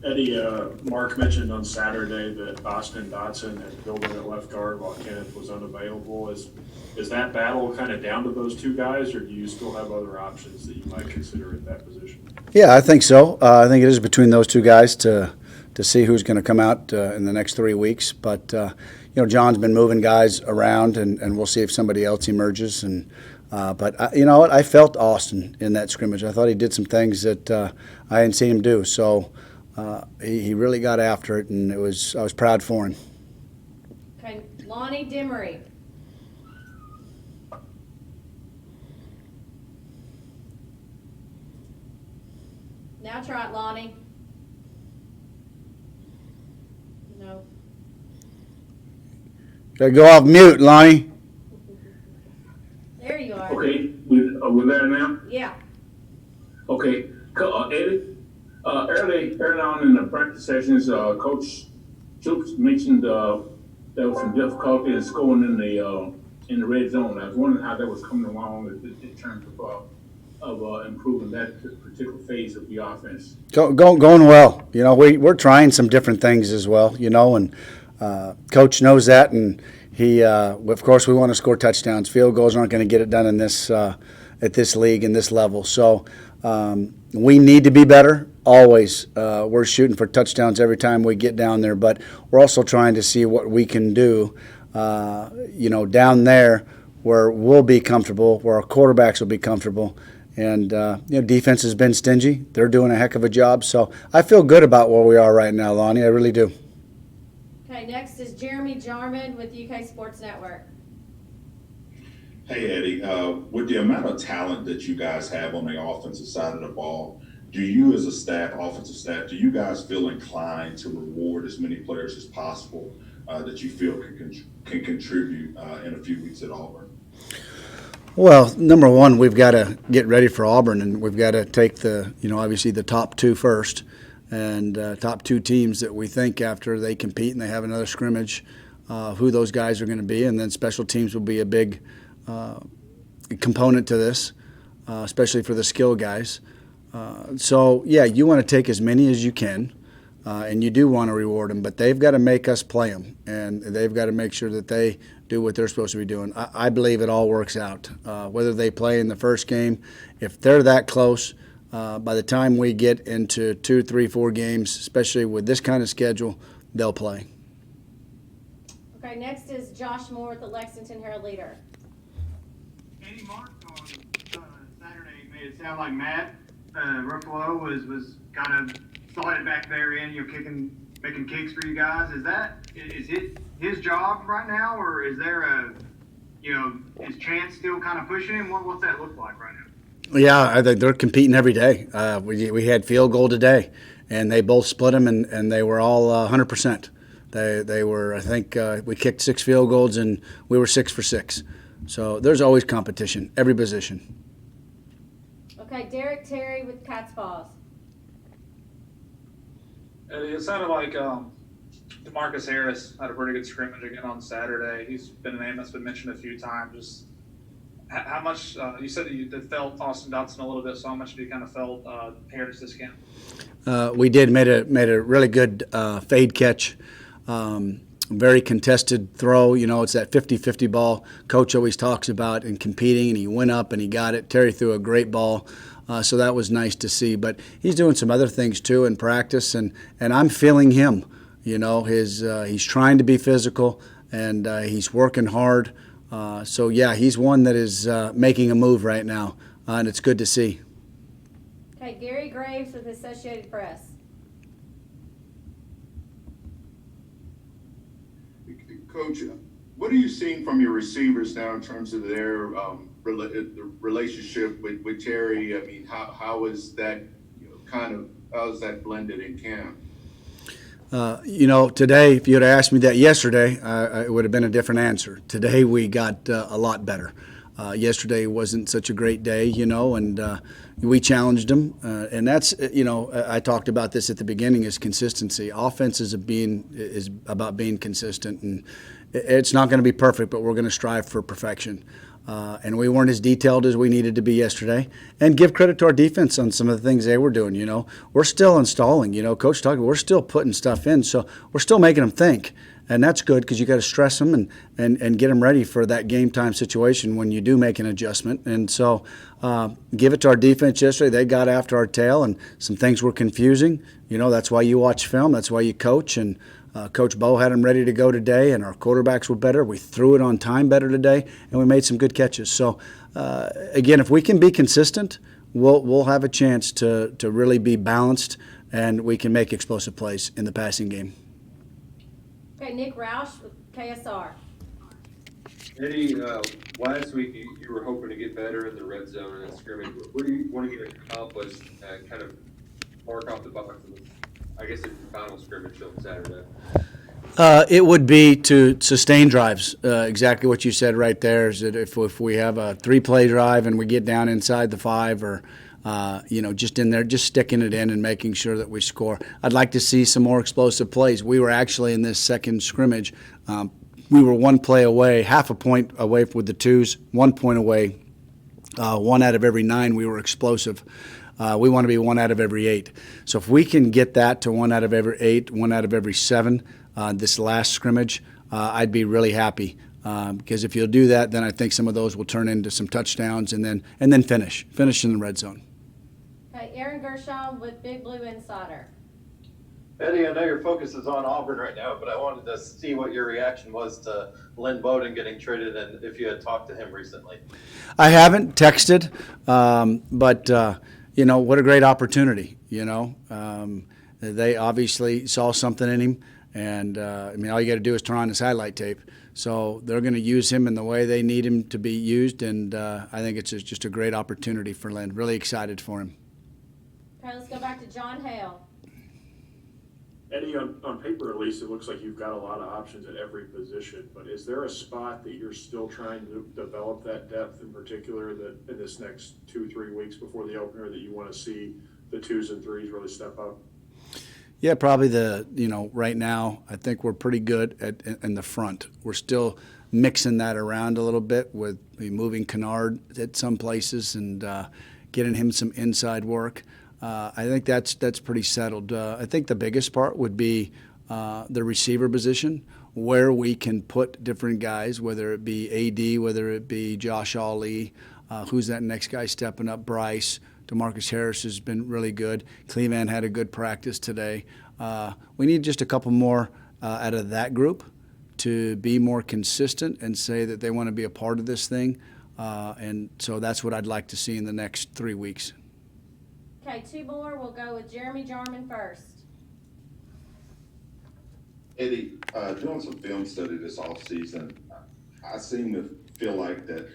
Eddie, Mark mentioned on Saturday that Austin Dotson had filled in at left guard while Kenneth was unavailable. Is that battle kind of down to those two guys, or do you still have other options that you might consider at that position? Yeah, I think so. I think it is between those two guys to see who's going to come out in the next 3 weeks. But John's been moving guys around, and we'll see if somebody else emerges. And you know what? I felt Austin in that scrimmage. I thought he did some things that I hadn't seen him do. So he really got after it, and I was proud for him. Okay, Lonnie Demery. Now try it, Lonnie. No. Gotta go off mute, Lonnie. There you are. Okay, we're there now? Yeah. Okay, Eddie, early on in the practice sessions, Coach Chooks mentioned there was some difficulty in scoring in the red zone. I was wondering how that was coming along in terms of improving that particular phase of the offense. Going well. We're trying some different things as well. And Coach knows that, and he, of course, we want to score touchdowns. Field goals aren't going to get it done in this at this league and this level. So we need to be better. Always, we're shooting for touchdowns every time we get down there, but we're also trying to see what we can do. Down there where we'll be comfortable, where our quarterbacks will be comfortable. And, defense has been stingy. They're doing a heck of a job. So I feel good about where we are right now, Lonnie. I really do. Okay, next is Jeremy Jarman with UK Sports Network. Hey, Eddie, with the amount of talent that you guys have on the offensive side of the ball, do you as a staff, offensive staff, do you guys feel inclined to reward as many players as possible that you feel can contribute in a few weeks at Auburn? Well, number one, we've got to get ready for Auburn, and we've got to take obviously the top two first, and top two teams that we think after they compete and they have another scrimmage, who those guys are going to be, and then special teams will be a big component to this, especially for the skill guys. So, you want to take as many as you can, and you do want to reward them, but they've got to make us play them, and they've got to make sure that they do what they're supposed to be doing. I believe it all works out. Whether they play in the first game, if they're that close, by the time we get into 2, 3, 4 games, especially with this kind of schedule, they'll play. Okay, next is Josh Moore with the Lexington Herald-Leader. Andy Mark on Saturday made it sound like Matt Ruffalo was kind of slotted back there in, making kicks for you guys. Is it his job right now, or is there is Chance still kind of pushing him? What's that look like right now? Yeah, I think they're competing every day. We had field goal today, and they both split them, and they were all 100%. They were, I think, we kicked 6 field goals, and we were 6 for 6. So there's always competition, every position. Okay, Derek Terry with Cat's Paws. It sounded like DeMarcus Harris had a pretty good scrimmage again on Saturday. He's been a name that's been mentioned a few times. Just how much you said that you felt Austin Dotson a little bit. So how much do you kind of felt Harris this game? We did made a really good fade catch. Very contested throw. It's that 50-50 ball Coach always talks about in competing, and he went up and he got it. Terry threw a great ball, so that was nice to see. But he's doing some other things too in practice, and I'm feeling him. He's trying to be physical, and he's working hard. So he's one that is making a move right now, and it's good to see. Okay, Gary Graves with Associated Press. Coach, what are you seeing from your receivers now in terms of their relationship with Terry? I mean, how is that how is that blended in camp? Today, if you had asked me that yesterday, it would have been a different answer. Today we got a lot better. Yesterday wasn't such a great day, and we challenged them. And that's, I talked about this at the beginning, is consistency. Offense is about being consistent, and it's not going to be perfect, but we're going to strive for perfection. and we weren't as detailed as we needed to be yesterday. And give credit to our defense on some of the things they were doing. We're still installing. Coach talked. We're still putting stuff in, so we're still making them think. And that's good because you got to stress them and get them ready for that game time situation when you do make an adjustment. And so give it to our defense yesterday. They got after our tail, and some things were confusing. That's why you watch film. That's why you coach. And Coach Bo had them ready to go today, and our quarterbacks were better. We threw it on time better today, and we made some good catches. So, again, if we can be consistent, we'll have a chance to really be balanced, and we can make explosive plays in the passing game. Okay, Nick Roush with KSR. Eddie, last week you were hoping to get better in the red zone and scrimmage. What do you want to get accomplished and kind of mark off the box of, I guess, in the final scrimmage on Saturday? It would be to sustain drives. Exactly what you said right there is that if we have a 3-play drive and we get down inside the 5 or just in there, just sticking it in and making sure that we score. I'd like to see some more explosive plays. We were actually in this second scrimmage. We were 1 play away, half a point away with the 2s, 1 point away. 1 out of every 9 we were explosive. We want to be 1 out of every 8. So if we can get that to 1 out of every 8, 1 out of every 7, this last scrimmage, I'd be really happy. Because if you'll do that, then I think some of those will turn into some touchdowns and then finish in the red zone. Okay, Aaron Gershon with Big Blue Insider. Eddie, I know your focus is on Auburn right now, but I wanted to see what your reaction was to Lynn Bowden getting traded and if you had talked to him recently. I haven't texted, but what a great opportunity. They obviously saw something in him, and all you got to do is turn on his highlight tape. So they're going to use him in the way they need him to be used, and I think it's just a great opportunity for Lynn. Really excited for him. Okay, let's go back to John Hale. Eddie, on paper at least, it looks like you've got a lot of options at every position, but is there a spot that you're still trying to develop that depth in particular that in this next 2-3 weeks before the opener that you want to see the 2s and 3s really step up? Yeah, probably right now I think we're pretty good in the front. We're still mixing that around a little bit with moving Kennard at some places and getting him some inside work. I think that's pretty settled. I think the biggest part would be the receiver position, where we can put different guys, whether it be AD, whether it be Josh Ali, who's that next guy stepping up, Bryce. DeMarcus Harris has been really good. Cleveland had a good practice today. We need just a couple more out of that group to be more consistent and say that they want to be a part of this thing. And so that's what I'd like to see in the next 3 weeks. Okay, 2 more. We'll go with Jeremy Jarman first. Eddie, doing some film study this offseason, I seem to feel like that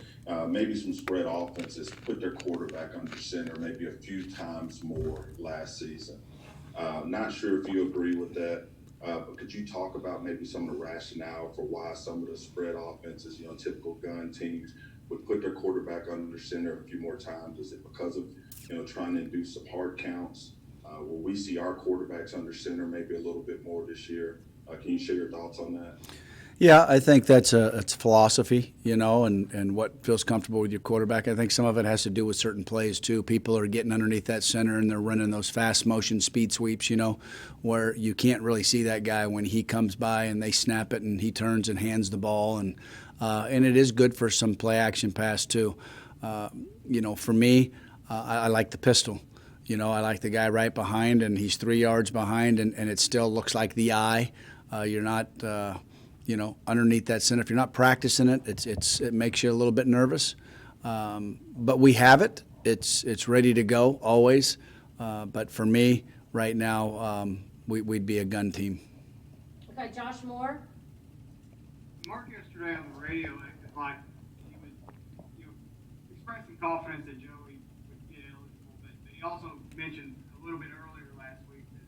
maybe some spread offenses put their quarterback under center maybe a few times more last season. Not sure if you agree with that, but could you talk about maybe some of the rationale for why some of the spread offenses, typical gun teams, would put their quarterback under center a few more times? Is it because of, trying to induce some hard counts? Will we see our quarterbacks under center maybe a little bit more this year? Can you share your thoughts on that? Yeah, I think it's philosophy, and what feels comfortable with your quarterback. I think some of it has to do with certain plays, too. People are getting underneath that center, and they're running those fast motion speed sweeps, where you can't really see that guy when he comes by and they snap it and he turns and hands the ball. And it is good for some play-action pass, too. For me, I like the pistol. I like the guy right behind, and he's 3 yards behind, and it still looks like the eye. You're not underneath that center. If you're not practicing it, it makes you a little bit nervous. But we have it. It's ready to go always. But for me, right now, we'd be a gun team. Okay, Josh Moore. Mark yesterday on the radio acted like he was expressing confidence that Joey would get eligible, but he also mentioned a little bit earlier last week that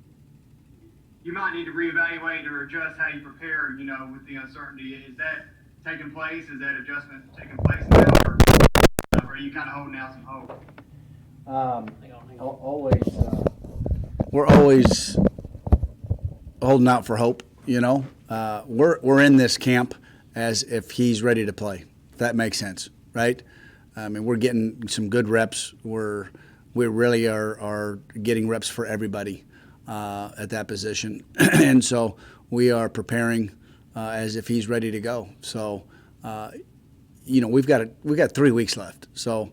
you might need to reevaluate or adjust how you prepare, with the uncertainty. Is that taking place? Is that adjustment taking place now, or are you kind of holding out some hope? We're always holding out for hope. We're in this camp as if he's ready to play. If that makes sense, right? I mean, we're getting some good reps. We really are getting reps for everybody at that position, and so we are preparing as if he's ready to go. So, we've got 3 weeks left. So,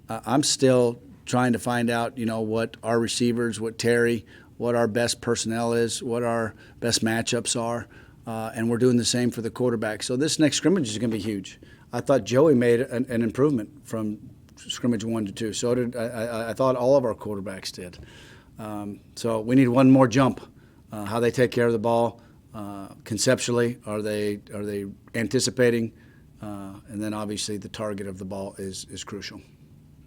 I'm still trying to find out, what our receivers, what Terry, what our best personnel is, what our best matchups are, and we're doing the same for the quarterback. So this next scrimmage is going to be huge. I thought Joey made an improvement from scrimmage 1 to 2. So did I thought all of our quarterbacks did. So we need one more jump. How they take care of the ball conceptually, are they anticipating, and then obviously the target of the ball is crucial.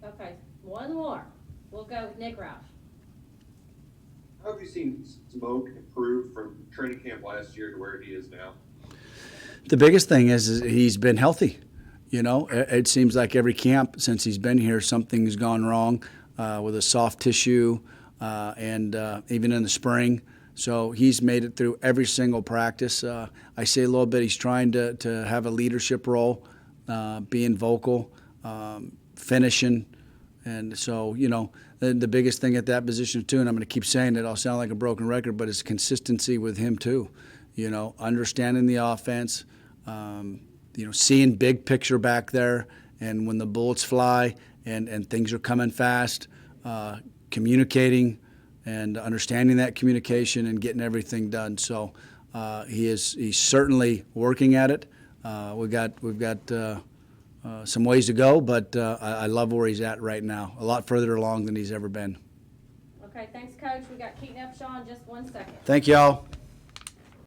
Okay, one more. We'll go with Nick Roush. How have you seen Smoke improve from training camp last year to where he is now? The biggest thing is he's been healthy. It seems like every camp since he's been here, something's gone wrong with a soft tissue, and even in the spring. So he's made it through every single practice. I say a little bit, he's trying to have a leadership role, being vocal, finishing. And so, the biggest thing at that position too, and I'm going to keep saying it, I'll sound like a broken record, but it's consistency with him too. Understanding the offense, seeing big picture back there, and when the bullets fly and things are coming fast, communicating and understanding that communication and getting everything done. So he's certainly working at it. We've got some ways to go, but I love where he's at right now. A lot further along than he's ever been. Okay, thanks, Coach. We got Keaton Upshaw in just 1 second. Thank y'all.